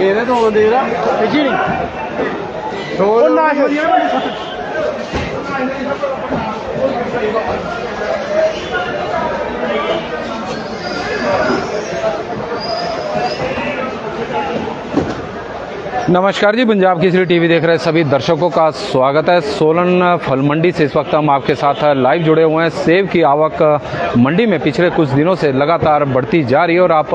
ਇਹਦੇ ਤੋਂ ਦੇ ਦਾ ਭੇਜੀ ਨਹੀਂ ਉਹ ਨਾ नमस्कार जी, पंजाब केसरी टीवी देख रहे सभी दर्शकों का स्वागत है। सोलन फल मंडी से इस वक्त हम आपके साथ लाइव जुड़े हुए हैं। सेब की आवक मंडी में पिछले कुछ दिनों से लगातार बढ़ती जा रही है और आप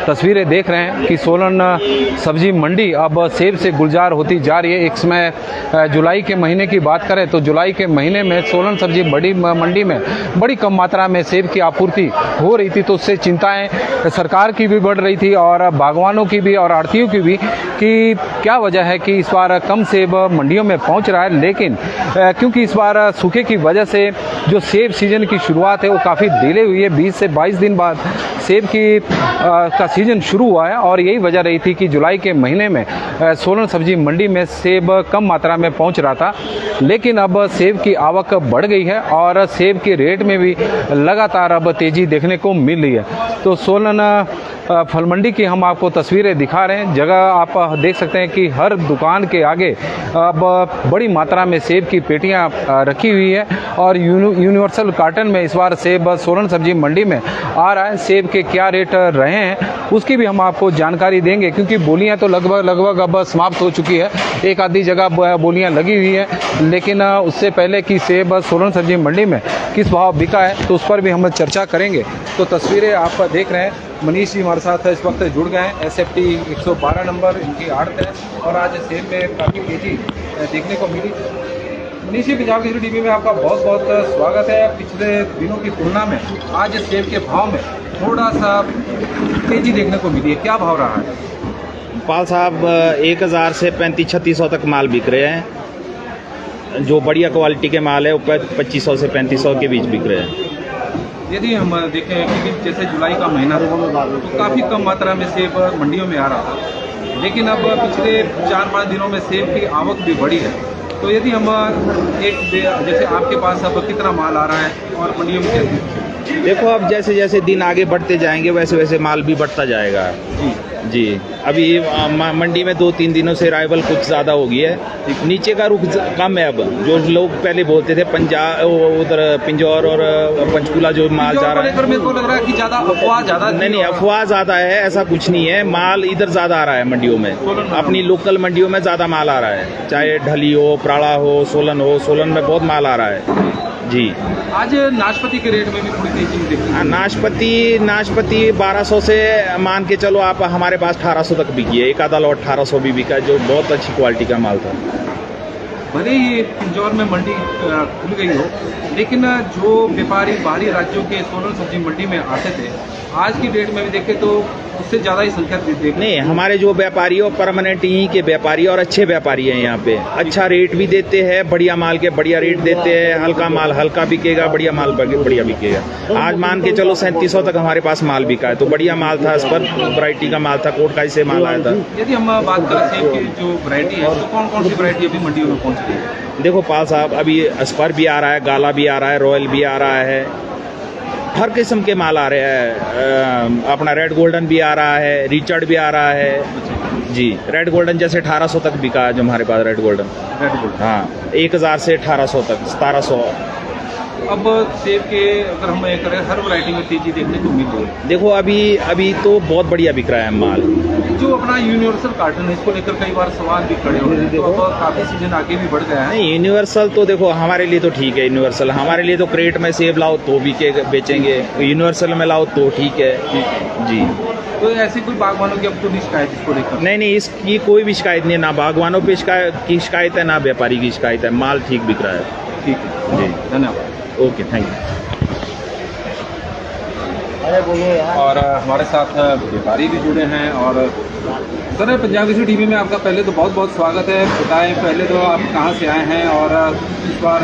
तस्वीरें देख रहे हैं कि सोलन सब्जी मंडी अब सेब से गुलजार होती जा रही है। एक समय जुलाई के महीने की बात करें तो जुलाई के महीने में सोलन सब्जी मंडी में बड़ी कम मात्रा में सेब की आपूर्ति हो रही थी, तो उससे चिंताएँ सरकार की भी बढ़ रही थी और बागवानों की भी और आढ़तियों की भी कि क्या वजह है कि इस बार कम सेब मंडियों में पहुंच रहा है। लेकिन क्योंकि इस बार सूखे की वजह से जो सेब सीजन की शुरुआत है वो काफ़ी डिले हुई है। 20 से 22 दिन बाद सेब की का सीजन शुरू हुआ है और यही वजह रही थी कि जुलाई के महीने में सोलन सब्जी मंडी में सेब कम मात्रा में पहुंच रहा था। लेकिन अब सेब की आवक बढ़ गई है और सेब के रेट में भी लगातार अब तेज़ी देखने को मिल रही है। तो सोलन फल मंडी की हम आपको तस्वीरें दिखा रहे हैं। जगह आप देख सकते हैं कि हर दुकान के आगे अब बड़ी मात्रा में सेब की पेटियां रखी हुई है और यूनिवर्सल कार्टन में इस बार सेब सोलन सब्जी मंडी में आ रहा है। सेब के क्या रेट रहे हैं उसकी भी हम आपको जानकारी देंगे, क्योंकि बोलियां तो लगभग अब समाप्त हो चुकी है। एक आधी जगह बोलियां लगी हुई है, लेकिन उससे पहले कि सेब सोलन सब्जी मंडी में किस भाव बिका है तो उस पर भी हम चर्चा करेंगे। तो तस्वीरें आप देख रहे हैं, मनीष जी हमारे साथ इस वक्त जुड़ गए हैं। SFT 112 नंबर इनकी आड़त है और आज सेब में काफ़ी तेजी देखने को मिली। मनीष जी, पंजाब केसरी टीवी में आपका बहुत बहुत स्वागत है। पिछले दिनों की तुलना में आज सेब के भाव में थोड़ा सा तेजी देखने को मिली है, क्या भाव रहा है? पाल साहब 1000 से 3500-3600 तक माल बिक रहे हैं। जो बढ़िया क्वालिटी के माल है वो 2500 से 3500 के बीच बिक रहे हैं। यदि हम देखें कि जैसे जुलाई का महीना तो काफ़ी कम मात्रा में सेब मंडियों में आ रहा था, लेकिन अब पिछले 4-5 दिनों में सेब की आवक भी बढ़ी है। तो यदि हम जैसे आपके पास अब कितना माल आ रहा है और मंडियों में कैसे? देखो, अब जैसे जैसे दिन आगे बढ़ते जाएंगे वैसे वैसे माल भी बढ़ता जाएगा जी। अभी मंडी में 2-3 दिनों से राइवल कुछ ज़्यादा हो गई है, नीचे का रुख कम है। अब जो लोग पहले बोलते थे पंजाब उधर पिंजौर और पंचकूला जो माल जा रहा है, मेरे को लग रहा है कि ज़्यादा अफवाह ज़्यादा नहीं अफवाह ज़्यादा है, ऐसा कुछ नहीं है। माल इधर ज़्यादा आ रहा है मंडियों में, अपनी लोकल मंडियों में ज़्यादा माल आ रहा है, चाहे ढली हो, प्राड़ा हो, सोलन में बहुत माल आ रहा है जी। आज नाशपाती के रेट में भी थोड़ी तेजी देखी। नाशपाती 1200 से मान के चलो आप, हमारे पास 1800 तक बिकी है। एक आधा लॉट 1800 भी बिका, जो बहुत अच्छी क्वालिटी का माल था। भले ही पिंजौर में मंडी खुल गई हो, लेकिन जो व्यापारी बाहरी राज्यों के सोलन सब्जी मंडी में आते थे, आज की डेट में भी देखें तो उससे ज़्यादा ही संख्या देखते नहीं। हमारे जो व्यापारी हो परमानेंट यहीं के व्यापारी और अच्छे व्यापारी हैं यहाँ पे। अच्छा रेट भी देते हैं, बढ़िया माल के बढ़िया रेट देते हैं। हल्का माल हल्का बिकेगा, बढ़िया माल बढ़िया बिकेगा। आज मान के चलो 3700 तक हमारे पास माल बिका है, तो बढ़िया माल था। इस पर वैरायटी का माल था, कोटकाई से माल आया था। यदि हम बात करें सेब की जो वैरायटी है तो कौन कौन सी वैरायटी अभी मंडियों में पहुँच रही है? देखो पाल साहब, अभी स्पर भी आ रहा है, गाला भी आ रहा है, रॉयल भी आ रहा है, हर किस्म के माल आ रहे हैं। अपना रेड गोल्डन भी आ रहा है, रिचर्ड भी आ रहा है जी। रेड गोल्डन जैसे 1800 तक बिका है जो हमारे पास रेड गोल्डन। हाँ, 1000 से 1800 तक 1700। अब सेब के अगर हम ये करें, हर वैरायटी में तेजी देखने को मिल रही है। देखो अभी तो बहुत बढ़िया बिक रहा है माल। जो अपना यूनिवर्सल कार्टन है, इसको लेकर कई बार सवाल भी खड़े हो रहे हैं, तो अब काफ़ी सीजन आगे भी बढ़ गया है। नहीं, यूनिवर्सल तो देखो हमारे लिए तो ठीक है। यूनिवर्सल हमारे लिए तो क्रेट में सेब लाओ तो बेचेंगे, यूनिवर्सल में लाओ तो ठीक है जी। तो ऐसी कोई बागवानों की अब तो नहीं शिकायत इसको लेकर? नहीं, इसकी कोई भी शिकायत नहीं है। ना बागवानों पे की शिकायत है, ना व्यापारी की शिकायत है। माल ठीक बिक रहा है। ठीक है जी, धन्यवाद। Okay, thank you. और हमारे साथ व्यापारी भी जुड़े हैं। और सर, पंजाब केसरी टीवी में आपका पहले तो बहुत बहुत स्वागत है। बताएं पहले तो आप कहाँ से आए हैं और इस बार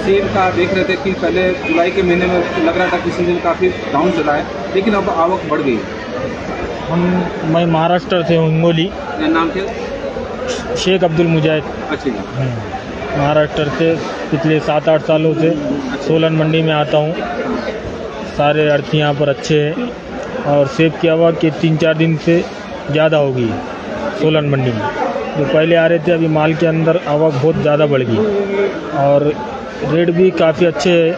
सेब का देख रहे थे कि पहले जुलाई के महीने में लग रहा था कि सीजन काफ़ी डाउन चला है, लेकिन अब आवक बढ़ गई। मैं महाराष्ट्र से हूँ, हिंगोली। नाम क्या? शेख अब्दुल मुजाहिद। अच्छा जी। महाराष्ट्र से पिछले 7-8 सालों से सोलन मंडी में आता हूँ। सारे अर्थी यहाँ पर अच्छे हैं। और सेब की आवक के 3-4 दिन से ज़्यादा हो गई सोलन मंडी में। जो पहले आ रहे थे अभी माल के अंदर आवक बहुत ज़्यादा बढ़ गई और रेट भी काफ़ी अच्छे है।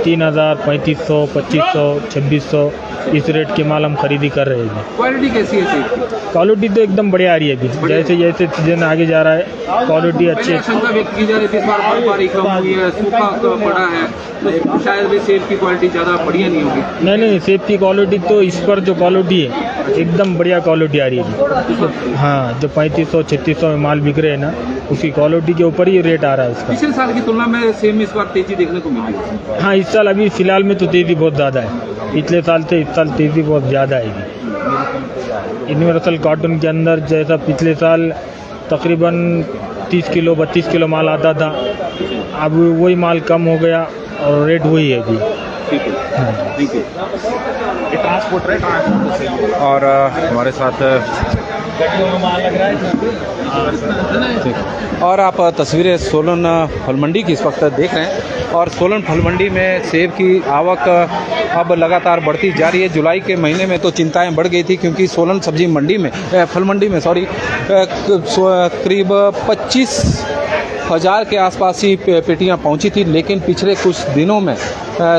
3000, 3500, 2500, 2600 इस रेट के माल हम खरीदी कर रहे हैं। क्वालिटी कैसी है सेब की? क्वालिटी तो एकदम बढ़िया आ रही है अभी। जैसे जैसे सीजन आगे जा रहा है क्वालिटी अच्छी पहले आशंका व्यक्त की जा रही थी इस बार बर्फबारी कम हुई है, सूखा पड़ा है, तो शायद भी सेब की क्वालिटी ज़्यादा बढ़िया नहीं होगी। नहीं, सेब की क्वालिटी तो इस पर जो क्वालिटी है एकदम बढ़िया क्वालिटी आ रही है। हाँ, जो 3500, 3600 में माल बिक रहे हैं ना, उसकी क्वालिटी के ऊपर ही रेट आ रहा है इसका। पिछले साल की तुलना में सेब में इस बार तेजी देखने को मिली है। हाँ, इस साल अभी फ़िलहाल में तो तेज़ी बहुत ज़्यादा है। पिछले साल से इस साल तेज़ी बहुत ज़्यादा आएगी। यूनिवर्सल कॉटन के अंदर जैसा पिछले साल तकरीबन 30 किलो 32 किलो माल आता था, अब वही माल कम हो गया और रेट वही है अभी। ठीक है, थैंक यू। और हमारे साथ ठीक। और आप तस्वीरें सोलन फल मंडी की इस वक्त देख रहे हैं और सोलन फल मंडी में सेब की आवक अब लगातार बढ़ती जा रही है। जुलाई के महीने में तो चिंताएं बढ़ गई थी क्योंकि सोलन सब्जी मंडी में फल मंडी में करीब 25,000 के आसपास ही पेटियां पहुंची थी, लेकिन पिछले कुछ दिनों में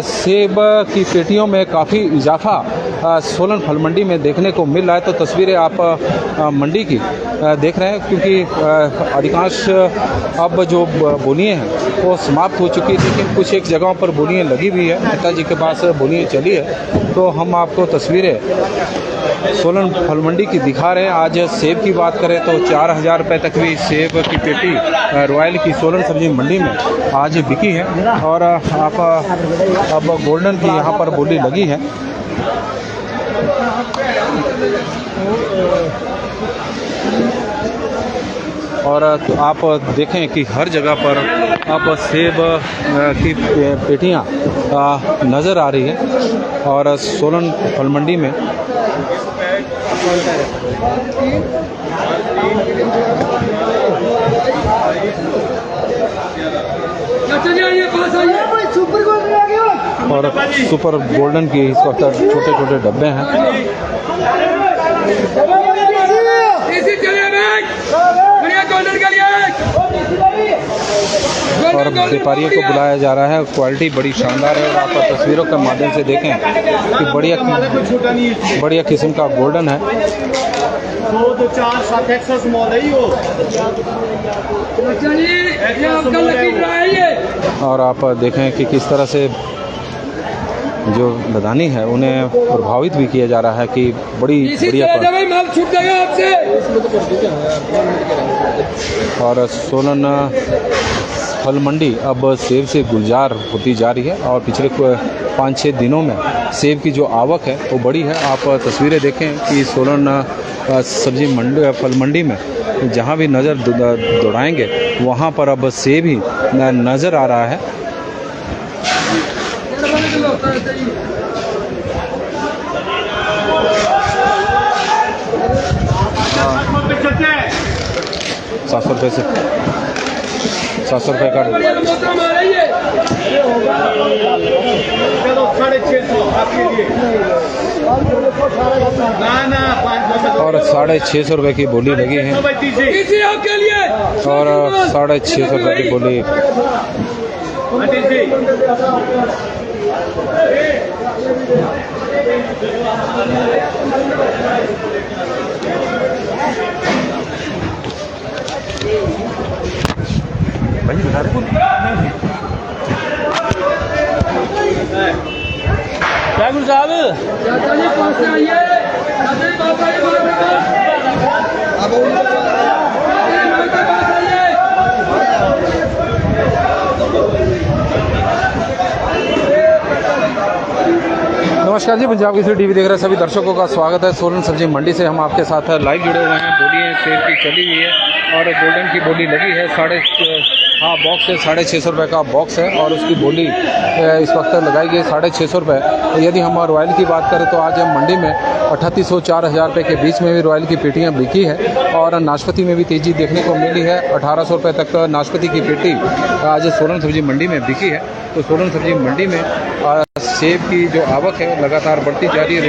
सेब की पेटियों में काफ़ी इजाफा सोलन फल मंडी में देखने को मिल रहा है। तो तस्वीरें आप मंडी की देख रहे हैं क्योंकि अधिकांश अब जो बोलियाँ हैं वो समाप्त हो चुकी है, लेकिन कुछ एक जगहों पर बोलियाँ लगी हुई है। नेताजी के पास बोलियाँ चली है, तो हम आपको तस्वीरें सोलन फल मंडी की दिखा रहे हैं। आज सेब की बात करें तो 4000 रुपये तक भी सेब की पेटी रॉयल की सोलन सब्जी मंडी में आज बिकी है। और आप अब गोल्डन की यहाँ पर बोली लगी है। और तो आप देखें कि हर जगह पर अब सेब की पेटियाँ नज़र आ रही है और सोलन फल मंडी में और सुपर गोल्डन की इस वक्त छोटे छोटे डब्बे हैं और व्यापारियों को बुलाया जा रहा है। क्वालिटी बड़ी शानदार है और आप तस्वीरों के माध्यम से देखें कि बढ़िया किस्म का गोल्डन है। और आप देखें कि किस तरह से जो लदानी है उन्हें प्रभावित भी किया जा रहा है कि बढ़िया और सोलन फल मंडी अब सेब से गुलजार होती जा रही है और पिछले 5-6 दिनों में सेब की जो आवक है वो बड़ी है। आप तस्वीरें देखें कि सोलन सब्जी मंडी फल मंडी में जहाँ भी नज़र दौड़ाएंगे वहाँ पर अब सेब ही नज़र आ रहा है। ₹700 से 700 रुपये का और 650 रुपये की बोली लगी है और 650 रुपये की बोली भाई बता रहे क्या गुरु साहब नमस्कार जी, पंजाब केसरी टीवी देख रहे सभी दर्शकों का स्वागत है। सोलन सब्जी मंडी से हम आपके साथ लाइव जुड़े हुए हैं। बोली है सेब की चली हुई है और गोल्डन की बोली लगी है हाँ बॉक्स है, 650 रुपये का बॉक्स है और उसकी बोली इस वक्त लगाई गई 650 रुपये। यदि हम रॉयल की बात करें तो आज हम मंडी में 3800 4000 रुपये के बीच में भी रॉयल की पेटियाँ बिकी है और नाशपाती में भी तेज़ी देखने को मिली है। 1800 रुपये तक नाशपाती की पेटी आज सोलन सब्जी मंडी में बिकी है। तो सोलन सब्जी मंडी में सेब की जो आवक है लगातार बढ़ती जा रही है।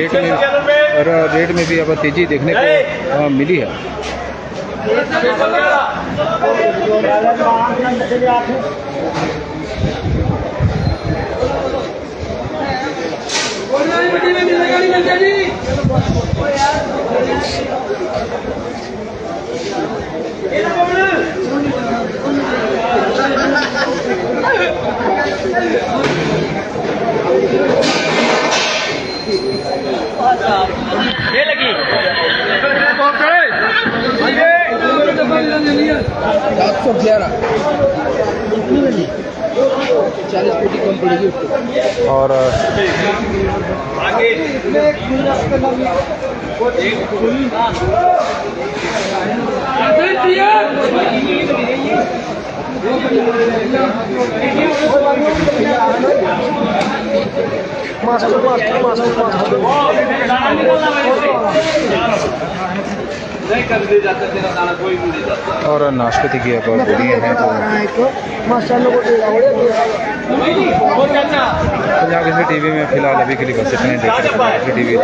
रेट में भी अब तेज़ी देखने को मिली है। और और नाशपाती की अब बोलियाँ हैं तो पंजाब केसरी टीवी में फिलहाल अभी के लिए बस इतने देख रहे हैं पंजाब केसरी टीवी।